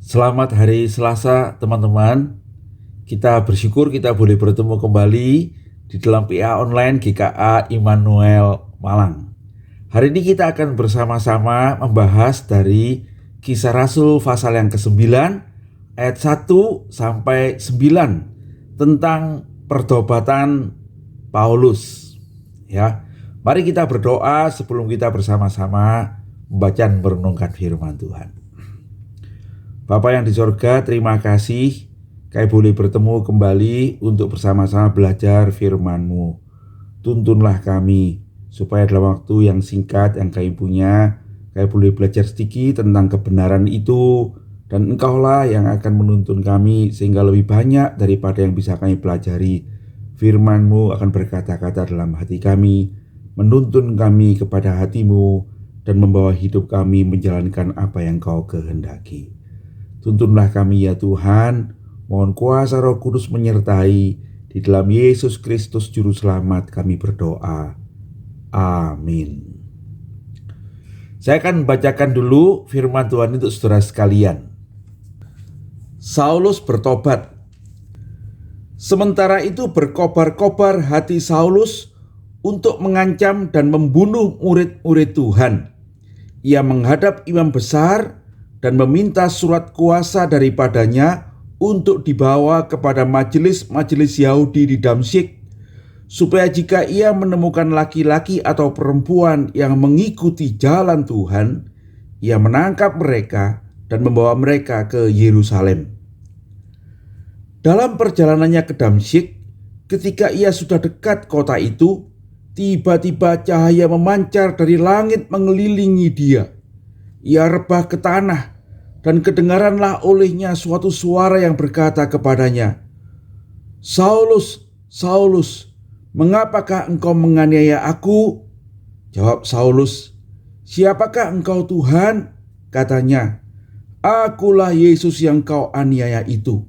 Selamat hari Selasa teman-teman. Kita bersyukur kita boleh bertemu kembali di dalam PA Online GKA Immanuel Malang. Hari ini kita akan bersama-sama membahas dari Kisah Rasul pasal yang ke-9 ayat 1 sampai 9 tentang pertobatan Paulus. Ya. Mari kita berdoa sebelum kita bersama-sama membaca dan merenungkan firman Tuhan. Bapa yang di sorga, terima kasih kami boleh bertemu kembali untuk bersama-sama belajar firman-Mu. Tuntunlah kami supaya dalam waktu yang singkat yang kami punya, kami boleh belajar sedikit tentang kebenaran itu, dan Engkaulah yang akan menuntun kami sehingga lebih banyak daripada yang bisa kami pelajari. Firman-Mu akan berkata-kata dalam hati kami, menuntun kami kepada hati-Mu, dan membawa hidup kami menjalankan apa yang Kau kehendaki. Tuntunlah kami ya Tuhan, mohon kuasa Roh Kudus menyertai, di dalam Yesus Kristus Juru Selamat kami berdoa. Amin. Saya akan membacakan dulu firman Tuhan untuk saudara sekalian. Saulus bertobat. Sementara itu berkobar-kobar hati Saulus untuk mengancam dan membunuh murid-murid Tuhan. Ia menghadap imam besar dan meminta surat kuasa daripadanya untuk dibawa kepada majelis-majelis Yahudi di Damsyik, supaya jika ia menemukan laki-laki atau perempuan yang mengikuti jalan Tuhan, ia menangkap mereka dan membawa mereka ke Yerusalem. Dalam perjalanannya ke Damsyik, ketika ia sudah dekat kota itu, tiba-tiba cahaya memancar dari langit mengelilingi dia. Ia rebah ke tanah, dan kedengaranlah olehnya suatu suara yang berkata kepadanya, "Saulus, Saulus, mengapakah engkau menganiaya aku?" Jawab Saulus, "Siapakah engkau Tuhan?" Katanya, "Akulah Yesus yang kau aniaya itu.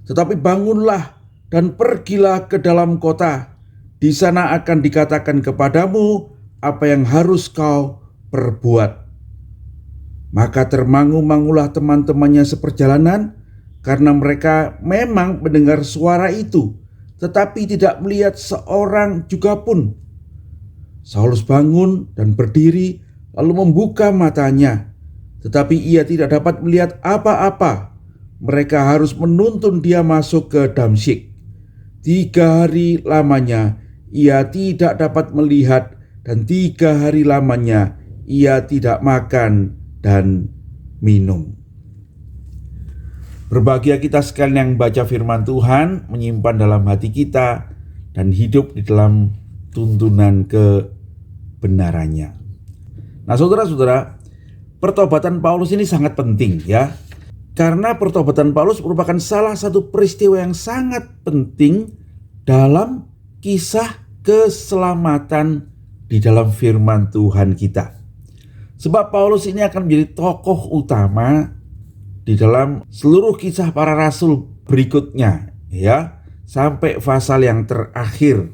Tetapi bangunlah dan pergilah ke dalam kota. Di sana akan dikatakan kepadamu apa yang harus kau perbuat." Maka termangu-mangulah teman-temannya seperjalanan, karena mereka memang mendengar suara itu, tetapi tidak melihat seorang juga pun. Saulus bangun dan berdiri, lalu membuka matanya, tetapi ia tidak dapat melihat apa-apa. Mereka harus menuntun dia masuk ke Damsyik. 3 hari lamanya ia tidak dapat melihat, dan 3 hari lamanya ia tidak makan dan minum. Berbahagia kita sekalian yang baca firman Tuhan, menyimpan dalam hati kita, dan hidup di dalam tuntunan kebenarannya. Nah saudara-saudara, pertobatan Paulus ini sangat penting ya. Karena pertobatan Paulus merupakan salah satu peristiwa yang sangat penting dalam kisah keselamatan di dalam firman Tuhan kita. Sebab Paulus ini akan menjadi tokoh utama di dalam seluruh kisah para rasul berikutnya ya, sampai pasal yang terakhir.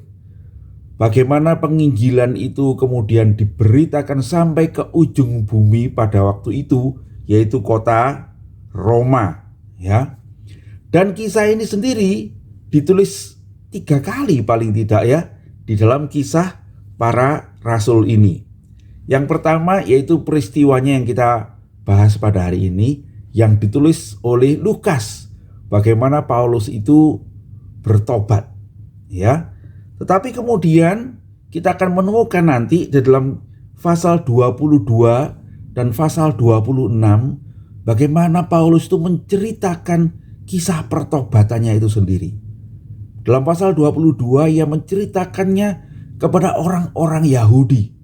Bagaimana penginjilan itu kemudian diberitakan sampai ke ujung bumi pada waktu itu, yaitu kota Roma ya. Dan kisah ini sendiri ditulis 3 kali paling tidak ya di dalam kisah para rasul ini. Yang pertama yaitu peristiwanya yang kita bahas pada hari ini, yang ditulis oleh Lukas, bagaimana Paulus itu bertobat ya. Tetapi kemudian kita akan menemukan nanti di dalam pasal 22 dan pasal 26 bagaimana Paulus itu menceritakan kisah pertobatannya itu sendiri. Dalam pasal 22 ia menceritakannya kepada orang-orang Yahudi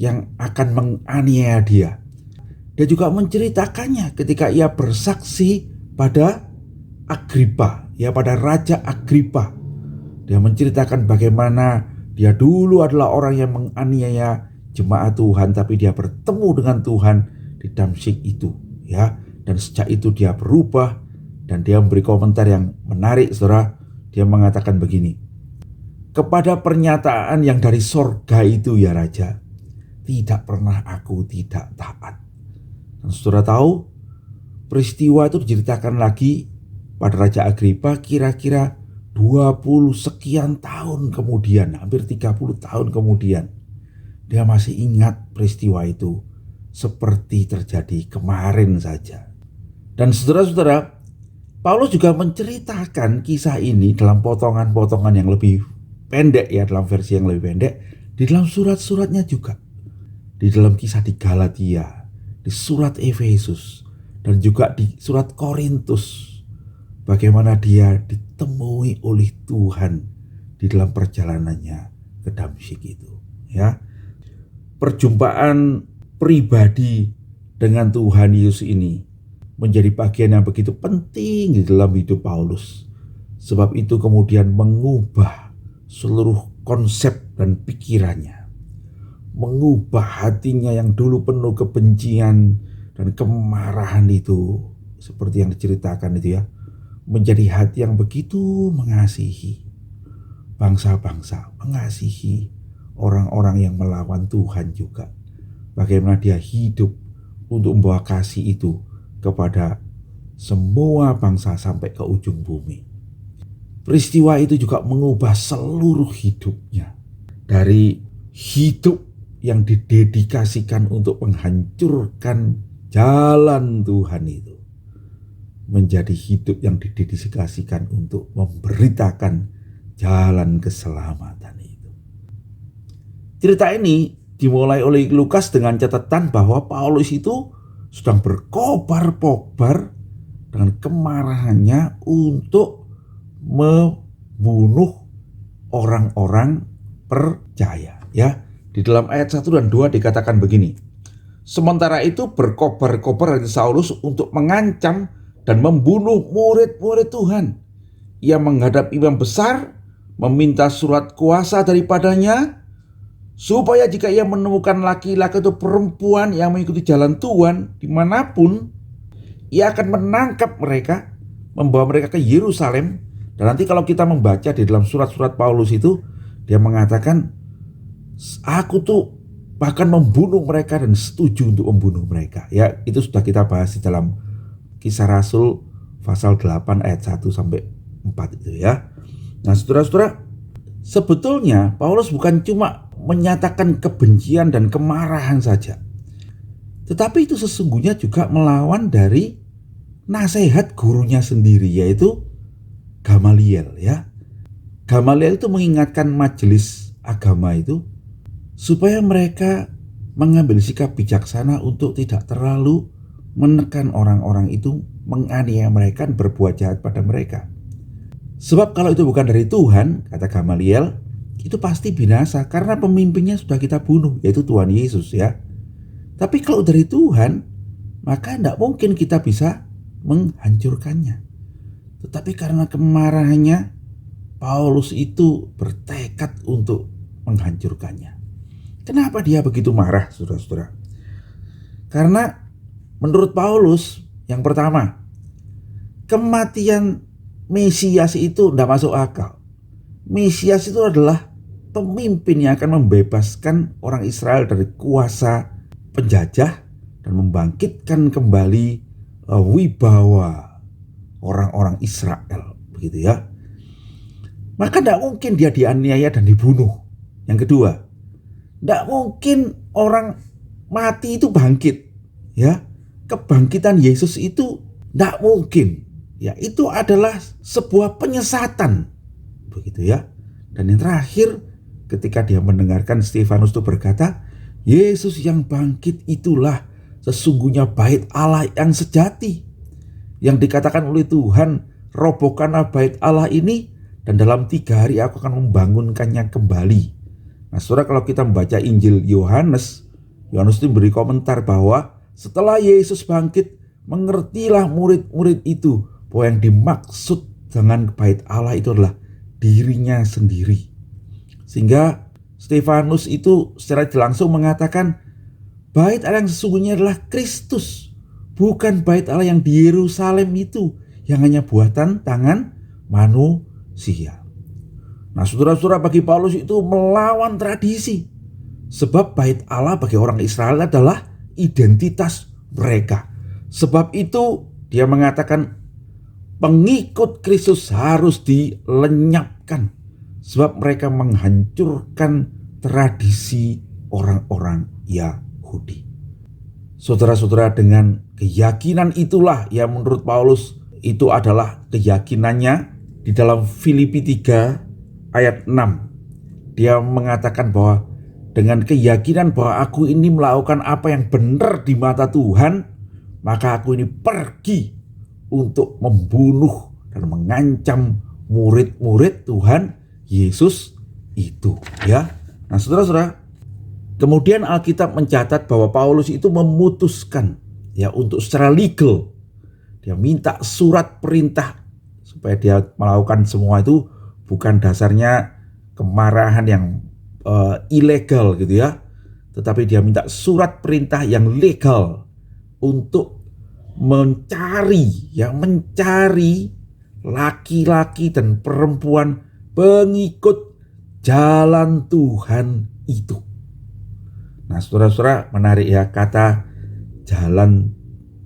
yang akan menganiaya dia. Dia juga menceritakannya ketika ia bersaksi pada Agripa, ya pada Raja Agripa. Dia menceritakan bagaimana dia dulu adalah orang yang menganiaya jemaat Tuhan, tapi dia bertemu dengan Tuhan di Damsyik itu, ya. Dan sejak itu dia berubah, dan dia memberi komentar yang menarik, saudara. Dia mengatakan begini, "Kepada pernyataan yang dari sorga itu ya Raja, tidak pernah aku tidak taat." Dan saudara tahu peristiwa itu diceritakan lagi pada Raja Agripa kira-kira 20 sekian tahun kemudian, hampir 30 tahun kemudian. Dia masih ingat peristiwa itu seperti terjadi kemarin saja. Dan saudara-saudara, Paulus juga menceritakan kisah ini dalam potongan-potongan yang lebih pendek ya, dalam versi yang lebih pendek, di dalam surat-suratnya juga. Di dalam kisah di Galatia, di surat Efesus, dan juga di surat Korintus. Bagaimana dia ditemui oleh Tuhan di dalam perjalanannya ke Damsyik itu, ya. Perjumpaan pribadi dengan Tuhan Yesus ini menjadi bagian yang begitu penting di dalam hidup Paulus. Sebab itu kemudian mengubah seluruh konsep dan pikirannya. Mengubah hatinya yang dulu penuh kebencian dan kemarahan itu, seperti yang diceritakan itu ya, menjadi hati yang begitu mengasihi bangsa-bangsa, mengasihi orang-orang yang melawan Tuhan juga. Bagaimana dia hidup untuk membawa kasih itu kepada semua bangsa sampai ke ujung bumi. Peristiwa itu juga mengubah seluruh hidupnya. Dari hidup yang didedikasikan untuk menghancurkan jalan Tuhan itu, menjadi hidup yang didedikasikan untuk memberitakan jalan keselamatan itu. Cerita ini dimulai oleh Lukas dengan catatan bahwa Paulus itu sedang berkobar-kobar dengan kemarahannya untuk membunuh orang-orang percaya, ya. Di dalam ayat 1 dan 2 dikatakan begini. Sementara itu berkobar-kobar dari Saulus untuk mengancam dan membunuh murid-murid Tuhan. Ia menghadap imam besar, meminta surat kuasa daripadanya, supaya jika ia menemukan laki-laki atau perempuan yang mengikuti jalan Tuhan dimanapun, ia akan menangkap mereka, membawa mereka ke Yerusalem. Dan nanti kalau kita membaca di dalam surat-surat Paulus itu, dia mengatakan, aku tuh bahkan membunuh mereka dan setuju untuk membunuh mereka. Ya, itu sudah kita bahas di dalam Kisah Rasul pasal 8 ayat 1 sampai 4 itu ya. Nah, saudara-saudara, sebetulnya Paulus bukan cuma menyatakan kebencian dan kemarahan saja, tetapi itu sesungguhnya juga melawan dari nasihat gurunya sendiri, yaitu Gamaliel ya. Gamaliel itu mengingatkan majelis agama itu supaya mereka mengambil sikap bijaksana untuk tidak terlalu menekan orang-orang itu, menganiaya mereka, berbuat jahat pada mereka. Sebab kalau itu bukan dari Tuhan, kata Gamaliel, itu pasti binasa karena pemimpinnya sudah kita bunuh, yaitu Tuhan Yesus ya. Tapi kalau dari Tuhan, maka tidak mungkin kita bisa menghancurkannya. Tetapi karena kemarahannya, Paulus itu bertekad untuk menghancurkannya. Kenapa dia begitu marah, saudara-saudara? Karena menurut Paulus, yang pertama, kematian Mesias itu tidak masuk akal. Mesias itu adalah pemimpin yang akan membebaskan orang Israel dari kuasa penjajah dan membangkitkan kembali wibawa orang-orang Israel, begitu ya. Maka tidak mungkin dia dianiaya dan dibunuh. Yang kedua, tidak mungkin orang mati itu bangkit, ya. Kebangkitan Yesus itu tidak mungkin, ya. Itu adalah sebuah penyesatan, begitu ya. Dan yang terakhir, ketika dia mendengarkan Stefanus itu berkata, Yesus yang bangkit itulah sesungguhnya bait Allah yang sejati, yang dikatakan oleh Tuhan, robohkanlah bait Allah ini, dan dalam 3 hari aku akan membangunkannya kembali. Nah, saudara, kalau kita membaca Injil Yohanes itu beri komentar bahwa setelah Yesus bangkit, mengertilah murid-murid itu bahwa yang dimaksud dengan bait Allah itu adalah dirinya sendiri. Sehingga Stefanus itu secara langsung mengatakan bait Allah yang sesungguhnya adalah Kristus, bukan bait Allah yang di Yerusalem itu, yang hanya buatan tangan manusia. Nah, saudara-saudara, bagi Paulus itu melawan tradisi. Sebab bait Allah bagi orang Israel adalah identitas mereka. Sebab itu Dia mengatakan pengikut Kristus harus dilenyapkan sebab mereka menghancurkan tradisi orang-orang Yahudi. Saudara-saudara, dengan keyakinan itulah yang menurut Paulus itu adalah keyakinannya di dalam Filipi 3 ayat 6. Dia mengatakan bahwa dengan keyakinan bahwa aku ini melakukan apa yang benar di mata Tuhan, maka aku ini pergi untuk membunuh dan mengancam murid-murid Tuhan Yesus itu, ya. Nah, saudara-saudara, kemudian Alkitab mencatat bahwa Paulus itu memutuskan ya untuk secara legal, dia minta surat perintah supaya dia melakukan semua itu bukan dasarnya kemarahan yang ilegal gitu ya, tetapi dia minta surat perintah yang legal untuk mencari laki-laki dan perempuan pengikut jalan Tuhan itu. Nah, saudara-saudara, menarik ya, kata jalan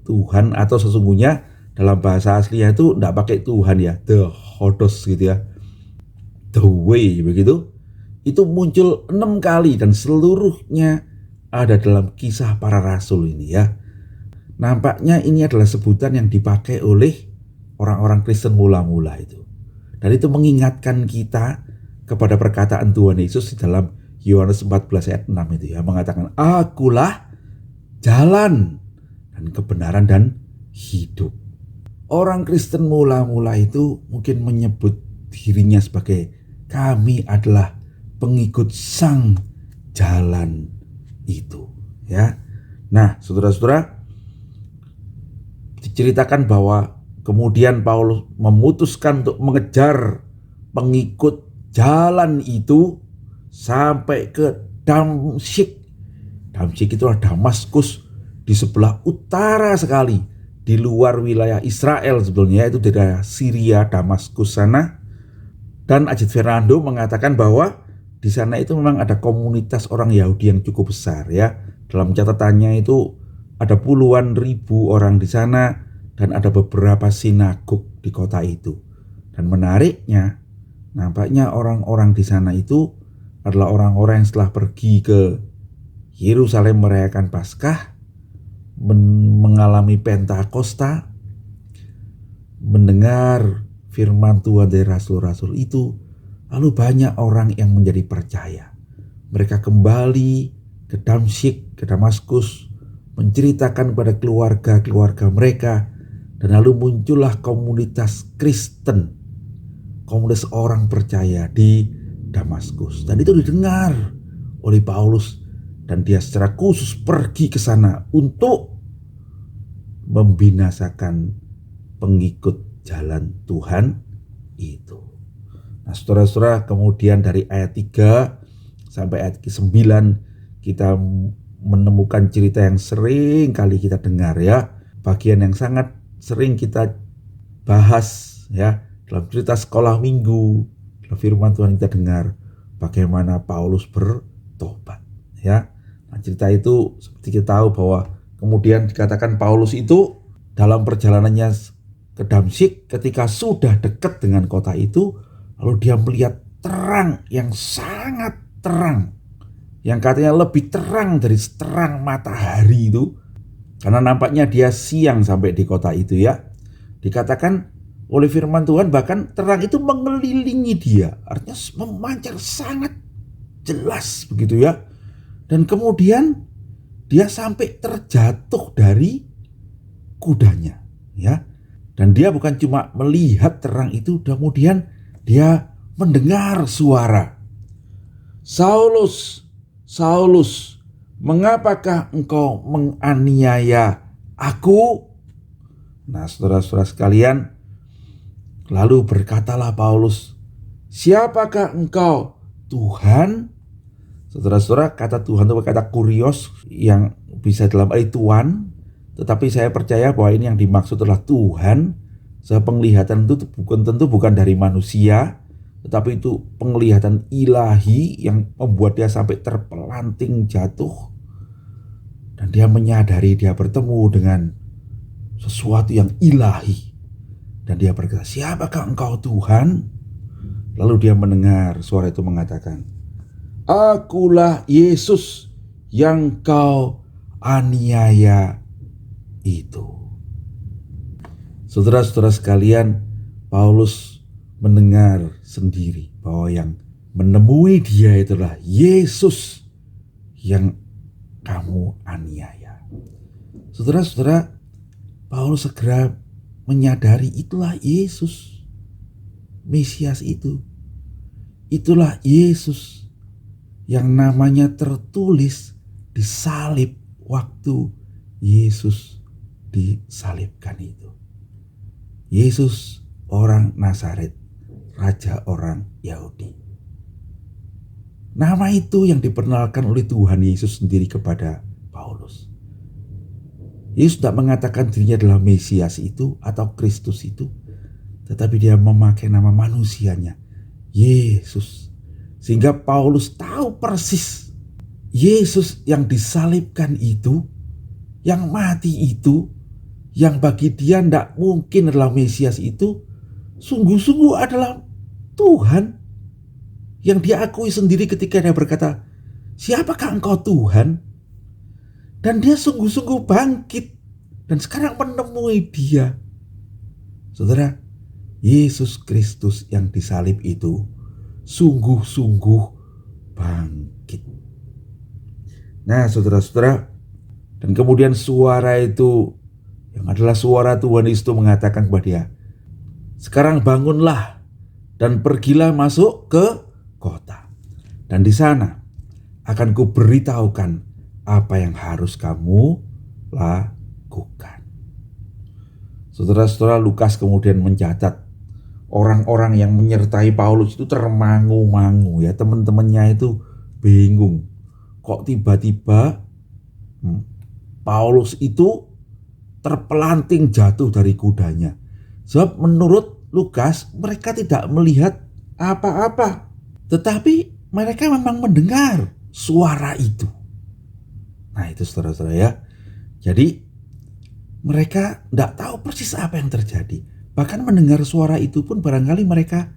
Tuhan atau sesungguhnya dalam bahasa aslinya itu tidak pakai Tuhan ya, the hodos gitu ya, the way begitu. Itu muncul 6 kali dan seluruhnya ada dalam Kisah Para Rasul ini ya. Nampaknya ini adalah sebutan yang dipakai oleh orang-orang Kristen mula-mula itu. Dan itu mengingatkan kita kepada perkataan Tuhan Yesus di dalam Yohanes 14 ayat 6 itu ya, mengatakan akulah jalan dan kebenaran dan hidup. Orang Kristen mula-mula itu mungkin menyebut dirinya sebagai kami adalah pengikut sang jalan itu ya. Nah, saudara-saudara, diceritakan bahwa kemudian Paulus memutuskan untuk mengejar pengikut jalan itu sampai ke Damsyik. Damsyik itu adalah Damaskus di sebelah utara sekali, di luar wilayah Israel sebetulnya, itu daerah Syria, Damaskus sana. Dan Ajit Fernando mengatakan bahwa di sana itu memang ada komunitas orang Yahudi yang cukup besar ya. Dalam catatannya itu ada puluhan ribu orang di sana dan ada beberapa sinagog di kota itu. Dan menariknya, nampaknya orang-orang di sana itu adalah orang-orang yang setelah pergi ke Yerusalem merayakan Paskah, mengalami Pentakosta, mendengar firman Tuhan dari rasul-rasul itu, lalu banyak orang yang menjadi percaya. Mereka kembali ke Damsyik, ke Damaskus, menceritakan kepada keluarga-keluarga mereka, dan lalu muncullah komunitas Kristen, komunitas orang percaya di Damaskus. Dan itu didengar oleh Paulus, dan dia secara khusus pergi ke sana untuk membinasakan pengikut jalan Tuhan itu. Nah, saudara-saudara, kemudian dari ayat 3 sampai ayat ke-9 kita menemukan cerita yang sering kali kita dengar ya, bagian yang sangat sering kita bahas ya dalam cerita sekolah minggu. Dalam firman Tuhan kita dengar bagaimana Paulus bertobat ya. Nah, cerita itu seperti kita tahu bahwa kemudian dikatakan Paulus itu dalam perjalanannya ke Damsyik, ketika sudah dekat dengan kota itu, lalu dia melihat terang yang sangat terang, yang katanya lebih terang dari terang matahari itu, karena nampaknya dia siang sampai di kota itu ya. Dikatakan oleh firman Tuhan bahkan terang itu mengelilingi dia, artinya memancar sangat jelas begitu ya. Dan kemudian dia sampai terjatuh dari kudanya ya. Dan dia bukan cuma melihat terang itu, kemudian dia mendengar suara, Saulus, Saulus, mengapakah engkau menganiaya aku? Nah, saudara-saudara sekalian, lalu berkatalah Paulus, siapakah engkau, Tuhan? Saudara-saudara, kata Tuhan itu kata kurios yang bisa dalam arti Tuhan, tetapi saya percaya bahwa ini yang dimaksud adalah Tuhan. Penglihatan itu bukan dari manusia, tetapi itu penglihatan ilahi yang membuat dia sampai terpelanting jatuh. Dan dia menyadari dia bertemu dengan sesuatu yang ilahi. Dan dia berkata, "Siapakah engkau Tuhan?" Lalu dia mendengar suara itu mengatakan, "Akulah Yesus yang kau aniaya itu." Saudara-saudara sekalian, Paulus mendengar sendiri bahwa yang menemui dia itulah Yesus yang kamu aniaya. Saudara-saudara, Paulus segera menyadari itulah Yesus, Mesias itu. Itulah Yesus yang namanya tertulis di salib waktu Yesus disalibkan itu. Yesus orang Nazaret, raja orang Yahudi. Nama itu yang diperkenalkan oleh Tuhan Yesus sendiri kepada Paulus. Yesus tidak mengatakan dirinya adalah Mesias itu atau Kristus itu, tetapi dia memakai nama manusianya, Yesus. Sehingga Paulus tahu persis Yesus yang disalibkan itu, yang mati itu, yang bagi dia tidak mungkin adalah Mesias itu, sungguh-sungguh adalah Tuhan. Yang dia akui sendiri ketika dia berkata, "Siapakah engkau Tuhan?" Dan dia sungguh-sungguh bangkit dan sekarang menemui dia. Saudara, Yesus Kristus yang disalib itu sungguh-sungguh bangkit. Nah, saudara-saudara, dan kemudian suara itu yang adalah suara Tuhan Yesus mengatakan kepada dia, "Sekarang bangunlah dan pergilah masuk ke kota. Dan di sana akan kuberitahukan apa yang harus kamu lakukan." Saudara-saudara, Lukas kemudian mencatat orang-orang yang menyertai Paulus itu termangu-mangu ya. Teman-temannya itu bingung. Kok tiba-tiba Paulus itu terpelanting jatuh dari kudanya. Sebab menurut Lukas mereka tidak melihat apa-apa, tetapi mereka memang mendengar suara itu. Nah itu saudara-saudara ya. Jadi mereka tidak tahu persis apa yang terjadi. Bahkan mendengar suara itu pun barangkali mereka,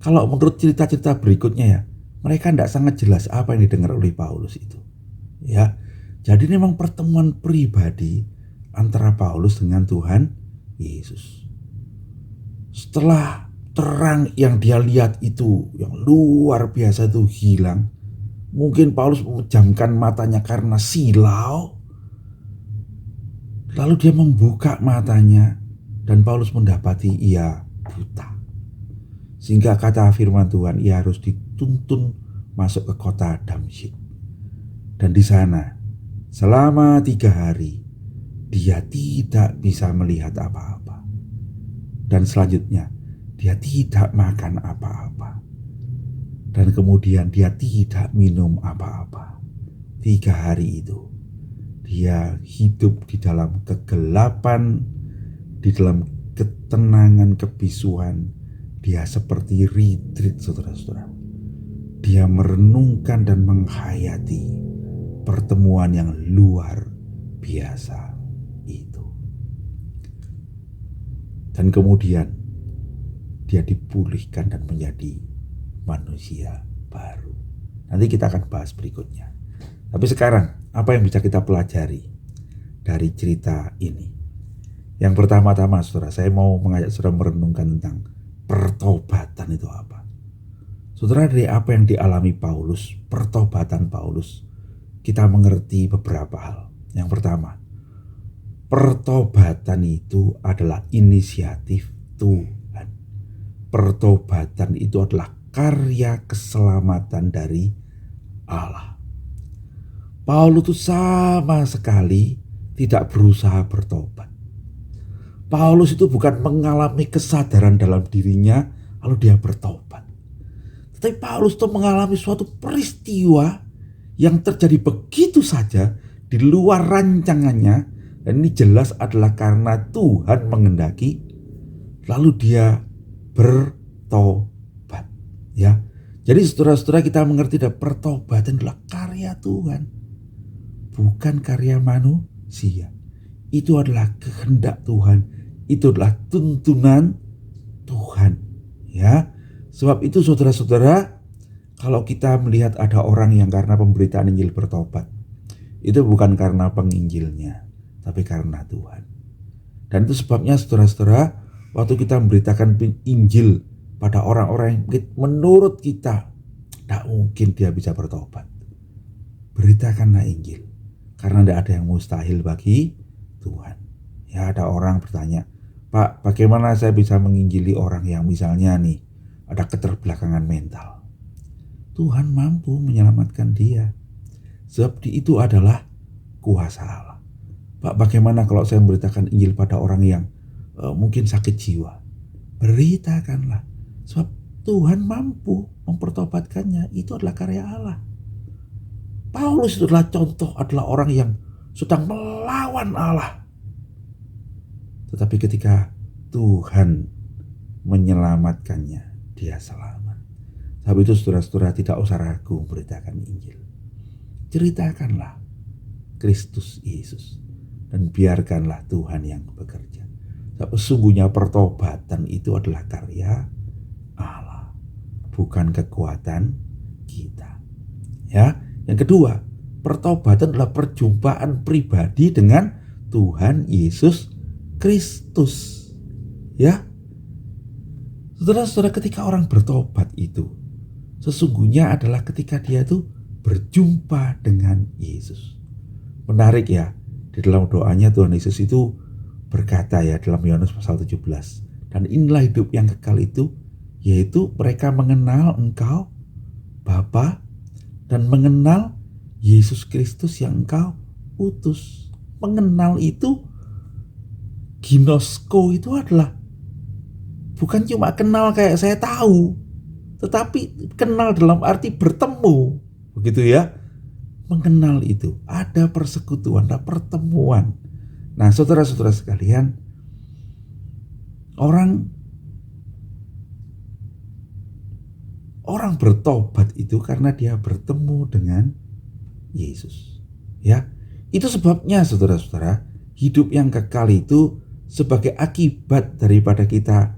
kalau menurut cerita-cerita berikutnya ya, mereka tidak sangat jelas apa yang didengar oleh Paulus itu. Ya, jadi ini memang pertemuan pribadi antara Paulus dengan Tuhan Yesus. Setelah terang yang dia lihat itu, yang luar biasa itu hilang, mungkin Paulus memejamkan matanya karena silau. Lalu dia membuka matanya dan Paulus mendapati ia buta. Sehingga kata firman Tuhan, ia harus dituntun masuk ke kota Damsyik. Dan di sana selama 3 hari dia tidak bisa melihat apa-apa. Dan selanjutnya dia tidak makan apa-apa. Dan kemudian dia tidak minum apa-apa. 3 hari itu dia hidup di dalam kegelapan, di dalam ketenangan, kebisuan. Dia seperti retreat, saudara-saudara. Dia merenungkan dan menghayati pertemuan yang luar biasa itu. Dan kemudian dia dipulihkan dan menjadi manusia baru. Nanti kita akan bahas berikutnya. Tapi sekarang, apa yang bisa kita pelajari dari cerita ini? Yang pertama-tama, saudara, saya mau mengajak saudara merenungkan tentang pertobatan itu apa. Saudara, dari apa yang dialami Paulus, pertobatan Paulus, kita mengerti beberapa hal. Yang pertama, pertobatan itu adalah inisiatif Tuhan. Pertobatan itu adalah karya keselamatan dari Allah. Paulus itu sama sekali tidak berusaha bertobat. Paulus itu bukan mengalami kesadaran dalam dirinya lalu dia bertobat. Tetapi Paulus itu mengalami suatu peristiwa yang terjadi begitu saja di luar rancangannya, dan ini jelas adalah karena Tuhan menghendaki, lalu dia bertobat ya. Jadi saudara-saudara, kita mengerti bahwa pertobatan adalah karya Tuhan, bukan karya manusia. itu adalah kehendak Tuhan, itu adalah tuntunan Tuhan. Ya, sebab itu saudara-saudara, kalau kita melihat ada orang yang karena pemberitaan Injil bertobat, itu bukan karena penginjilnya, tapi karena Tuhan. Dan itu sebabnya saudara-saudara, waktu kita memberitakan Injil pada orang-orang yang menurut kita tidak mungkin dia bisa bertobat, beritakanlah Injil, karena tidak ada yang mustahil bagi Tuhan. Ya, ada orang bertanya, Pak, bagaimana saya bisa menginjili orang yang misalnya nih ada keterbelakangan mental? Tuhan mampu menyelamatkan dia, sebab itu adalah kuasa Allah. Pak, bagaimana kalau saya memberitakan Injil pada orang yang mungkin sakit jiwa? Beritakanlah, sebab Tuhan mampu mempertobatkannya. Itu adalah karya Allah. Paulus itu adalah contoh, adalah orang yang sedang melawan Allah, tetapi ketika Tuhan menyelamatkannya, dia selamat. Sebab itu saudara-saudara, tidak usah ragu memberitakan Injil. Ceritakanlah Kristus Yesus dan biarkanlah Tuhan yang bekerja. Sebab sesungguhnya pertobatan itu adalah karya Allah, bukan kekuatan kita. Ya, yang kedua, pertobatan adalah perjumpaan pribadi dengan Tuhan Yesus Kristus. Ya, saudara-saudara, ketika orang bertobat itu sesungguhnya adalah ketika dia itu berjumpa dengan Yesus. Menarik ya, di dalam doanya Tuhan Yesus itu berkata ya dalam Yohanes pasal 17, dan inilah hidup yang kekal itu, yaitu mereka mengenal Engkau Bapa dan mengenal Yesus Kristus yang Engkau utus. Mengenal itu, ginosko itu adalah bukan cuma kenal kayak saya tahu, tetapi kenal dalam arti bertemu, begitu ya. Mengenal itu ada persekutuan, ada pertemuan. Nah, saudara-saudara sekalian, orang bertobat itu karena dia bertemu dengan Yesus. Ya, itu sebabnya saudara-saudara, hidup yang kekal itu sebagai akibat daripada kita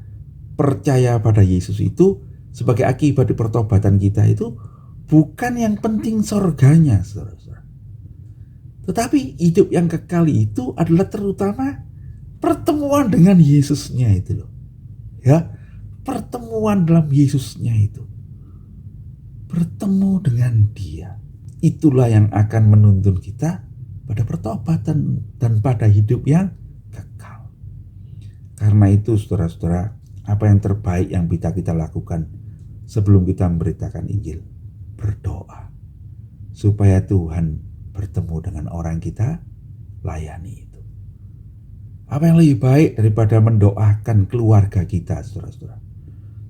percaya pada Yesus itu, sebagai akibat di pertobatan kita itu, bukan yang penting surganya, saudara-saudara. Tetapi hidup yang kekal itu adalah terutama pertemuan dengan Yesusnya itu loh. Ya, pertemuan dalam Yesusnya itu. Bertemu dengan Dia. Itulah yang akan menuntun kita pada pertobatan dan pada hidup yang kekal. Karena itu saudara-saudara, apa yang terbaik yang bisa kita lakukan sebelum kita memberitakan Injil? Berdoa supaya Tuhan bertemu dengan orang kita layani itu. Apa yang lebih baik daripada mendoakan keluarga kita, saudara-saudara?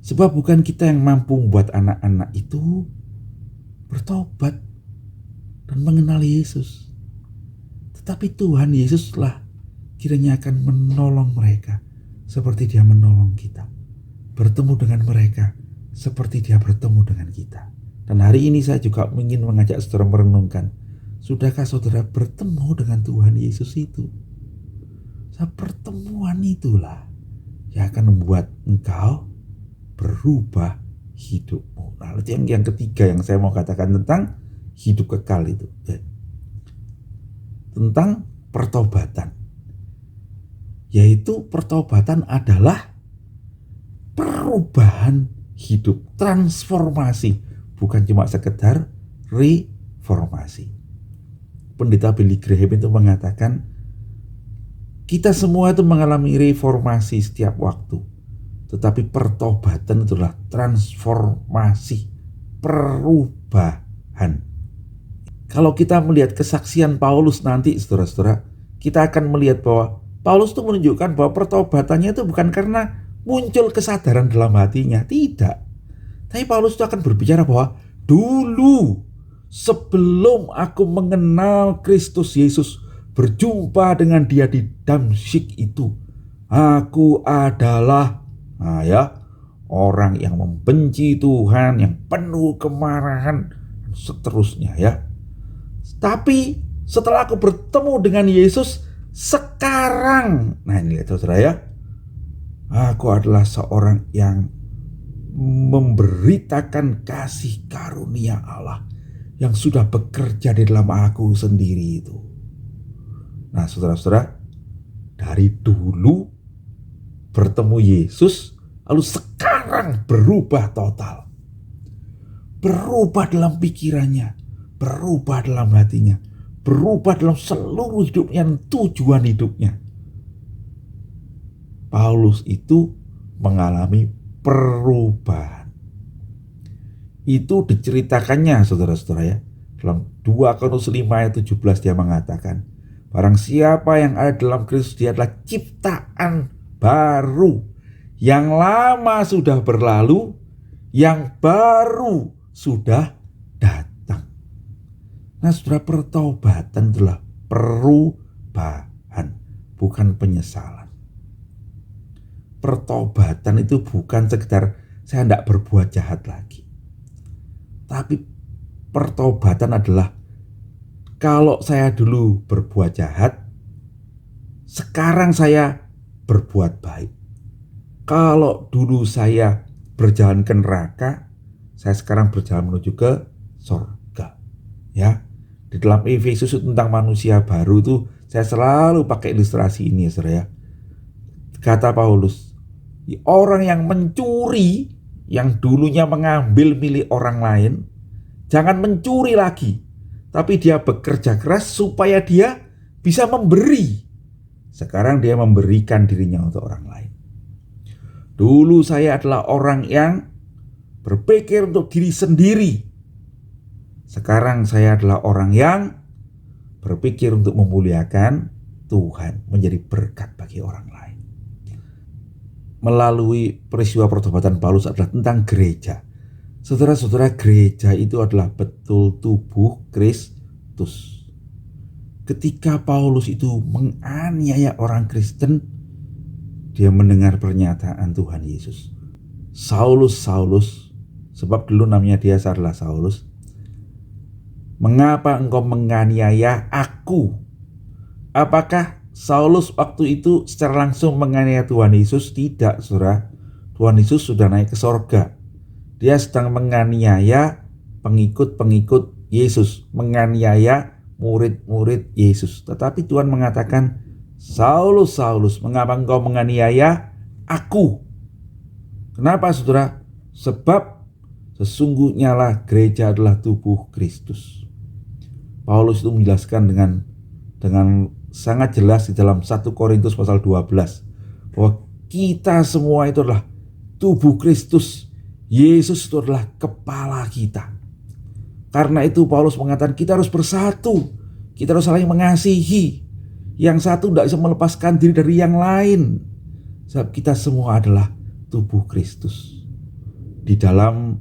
Sebab bukan kita yang mampu membuat anak-anak itu bertobat dan mengenal Yesus, tetapi Tuhan Yesuslah kiranya akan menolong mereka seperti Dia menolong kita, bertemu dengan mereka seperti Dia bertemu dengan kita. Dan hari ini saya juga ingin mengajak saudara merenungkan, sudahkah saudara bertemu dengan Tuhan Yesus itu? Pertemuan itulah yang akan membuat engkau berubah hidupmu. Nah, itu yang ketiga yang saya mau katakan tentang hidup kekal itu, tentang pertobatan. Yaitu pertobatan adalah perubahan hidup, transformasi, bukan cuma sekedar reformasi. Pendeta Billy Graham itu mengatakan, kita semua itu mengalami reformasi setiap waktu, tetapi pertobatan itulah transformasi, perubahan. Kalau kita melihat kesaksian Paulus nanti, saudara-saudara, kita akan melihat bahwa Paulus itu menunjukkan bahwa pertobatannya itu bukan karena muncul kesadaran dalam hatinya, tidak. Tapi Paulus itu akan berbicara bahwa dulu sebelum aku mengenal Kristus Yesus, berjumpa dengan Dia di Damsyik itu, aku adalah orang yang membenci Tuhan, yang penuh kemarahan, seterusnya ya. Tapi setelah aku bertemu dengan Yesus, sekarang. Nah ini lihat saudara ya, aku adalah seorang yang memberitakan kasih karunia Allah yang sudah bekerja di dalam aku sendiri itu. Nah saudara-saudara, dari dulu bertemu Yesus, lalu sekarang berubah total. Berubah dalam pikirannya, berubah dalam hatinya, berubah dalam seluruh hidupnya dan tujuan hidupnya. Paulus itu mengalami perubahan. Itu diceritakannya saudara-saudara ya. Dalam 2 Korintus 5 ayat 17 dia mengatakan, barang siapa yang ada dalam Kristus, dia adalah ciptaan baru. Yang lama sudah berlalu, yang baru sudah datang. Nah saudara, pertobatan adalah perubahan, bukan penyesalan. Pertobatan itu bukan sekedar saya tidak berbuat jahat lagi. Tapi pertobatan adalah kalau saya dulu berbuat jahat, sekarang saya berbuat baik. Kalau dulu saya berjalan ke neraka, saya sekarang berjalan menuju ke surga. Ya, di dalam Efesus tentang manusia baru itu saya selalu pakai ilustrasi ini ya saudara ya. Kata Paulus, orang yang mencuri, yang dulunya mengambil milik orang lain, jangan mencuri lagi, tapi dia bekerja keras supaya dia bisa memberi. Sekarang dia memberikan dirinya untuk orang lain. Dulu saya adalah orang yang berpikir untuk diri sendiri. Sekarang saya adalah orang yang berpikir untuk memuliakan Tuhan, menjadi berkat bagi orang lain. Melalui peristiwa pertobatan Paulus adalah tentang gereja. Saudara-saudara, gereja itu adalah betul tubuh Kristus. Ketika Paulus itu menganiaya orang Kristen, dia mendengar pernyataan Tuhan Yesus. Saulus, Saulus, sebab dulu namanya dia adalah Saulus, mengapa engkau menganiaya aku? Apakah Saulus waktu itu secara langsung menganiaya Tuhan Yesus? Tidak, saudara. Tuhan Yesus sudah naik ke sorga. Dia sedang menganiaya pengikut-pengikut Yesus, menganiaya murid-murid Yesus. Tetapi Tuhan mengatakan, Saulus, Saulus, mengapa engkau menganiaya aku? Kenapa saudara? Sebab sesungguhnya lah gereja adalah tubuh Kristus. Paulus itu menjelaskan dengan sangat jelas di dalam 1 Korintus pasal 12 bahwa kita semua itu adalah tubuh Kristus. Yesus itu adalah kepala kita. Karena itu Paulus mengatakan kita harus bersatu, kita harus saling mengasihi. Yang satu tidak bisa melepaskan diri dari yang lain, sebab kita semua adalah tubuh Kristus. Di dalam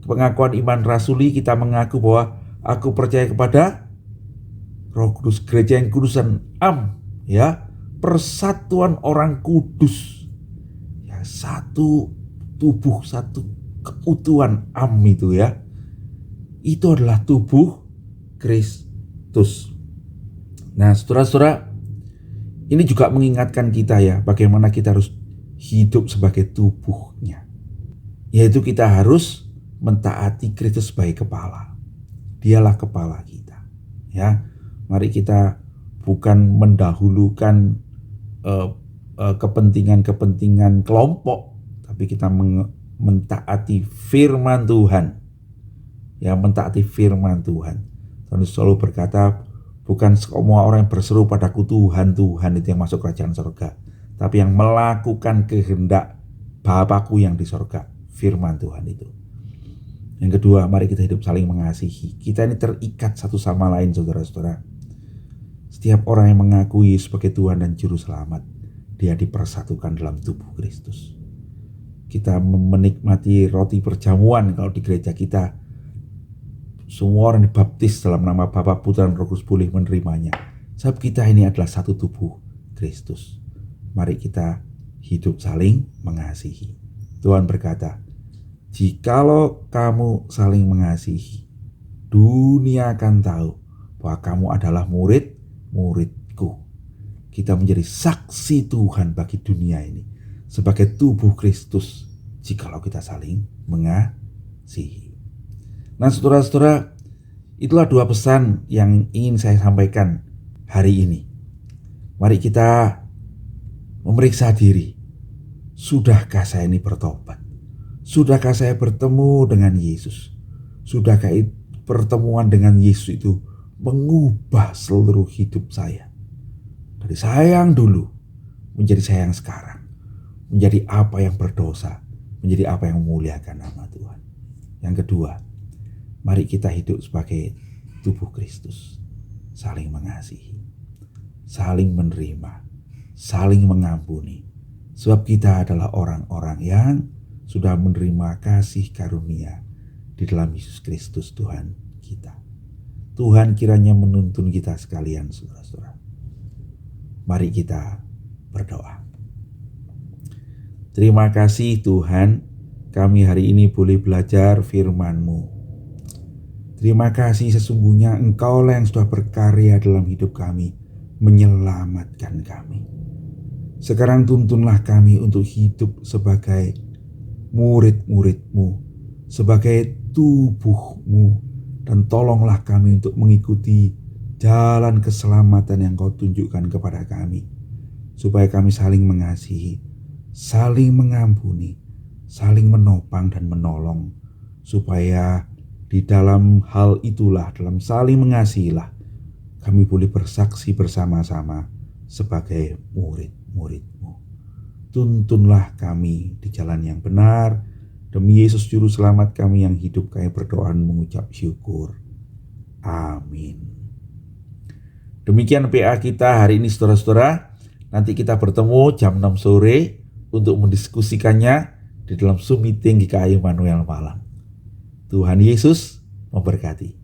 pengakuan iman rasuli kita mengaku bahwa aku percaya kepada Roh Kudus, gereja yang kudusan, ya, persatuan orang kudus, ya, satu tubuh, satu keutuhan, itu ya, itu adalah tubuh Kristus. Nah, saudara-saudara, ini juga mengingatkan kita ya, bagaimana kita harus hidup sebagai tubuhnya, yaitu kita harus mentaati Kristus sebagai kepala. Dialah kepala kita, ya. Mari kita bukan mendahulukan kepentingan-kepentingan kelompok, tapi kita mentaati firman Tuhan. Ya, mentaati firman Tuhan. Tuhan selalu berkata, bukan semua orang yang berseru padaku Tuhan, Tuhan itu yang masuk kerajaan surga, tapi yang melakukan kehendak Bapakku yang di surga. Firman Tuhan itu. Yang kedua, mari kita hidup saling mengasihi. Kita ini terikat satu sama lain, saudara-saudara. Setiap orang yang mengakui sebagai Tuhan dan Juru Selamat, dia dipersatukan dalam tubuh Kristus. Kita menikmati roti perjamuan kalau di gereja kita. Semua orang dibaptis dalam nama Bapa, Putra, dan Roh Kudus boleh menerimanya. Sebab kita ini adalah satu tubuh Kristus. Mari kita hidup saling mengasihi. Tuhan berkata, jikalau kamu saling mengasihi, dunia akan tahu bahwa kamu adalah murid-muridku. kita menjadi saksi Tuhan bagi dunia ini sebagai tubuh Kristus jikalau kita saling mengasihi. Nah saudara-saudara, itulah dua pesan yang ingin saya sampaikan hari ini. Mari kita memeriksa diri. Sudahkah saya ini bertobat? Sudahkah saya bertemu dengan Yesus? Sudahkah pertemuan dengan Yesus itu mengubah seluruh hidup saya? Dari saya yang dulu menjadi saya yang sekarang. Menjadi apa yang berdosa, menjadi apa yang memuliakan nama Tuhan. Yang kedua, mari kita hidup sebagai tubuh Kristus. Saling mengasihi, saling menerima, saling mengampuni. Sebab kita adalah orang-orang yang sudah menerima kasih karunia di dalam Yesus Kristus Tuhan kita. Tuhan kiranya menuntun kita sekalian, saudara-saudara. Mari kita berdoa. Terima kasih Tuhan, kami hari ini boleh belajar firman-Mu. Terima kasih sesungguhnya Engkaulah yang sudah berkarya dalam hidup kami, menyelamatkan kami. Sekarang tuntunlah kami untuk hidup sebagai murid-murid-Mu, sebagai tubuh-Mu, dan tolonglah kami untuk mengikuti jalan keselamatan yang Kau tunjukkan kepada kami, supaya kami saling mengasihi, saling mengampuni, saling menopang dan menolong, supaya di dalam hal itulah, dalam saling mengasihilah, kami boleh bersaksi bersama-sama sebagai murid-murid-Mu. Tuntunlah kami di jalan yang benar, demi Yesus Juru Selamat kami yang hidup, kami berdoa mengucap syukur. Amin. Demikian PA kita hari ini, saudara-saudara. Nanti kita bertemu jam 6 sore untuk mendiskusikannya di dalam Zoom meeting GKI Immanuel Malang. Tuhan Yesus memberkati.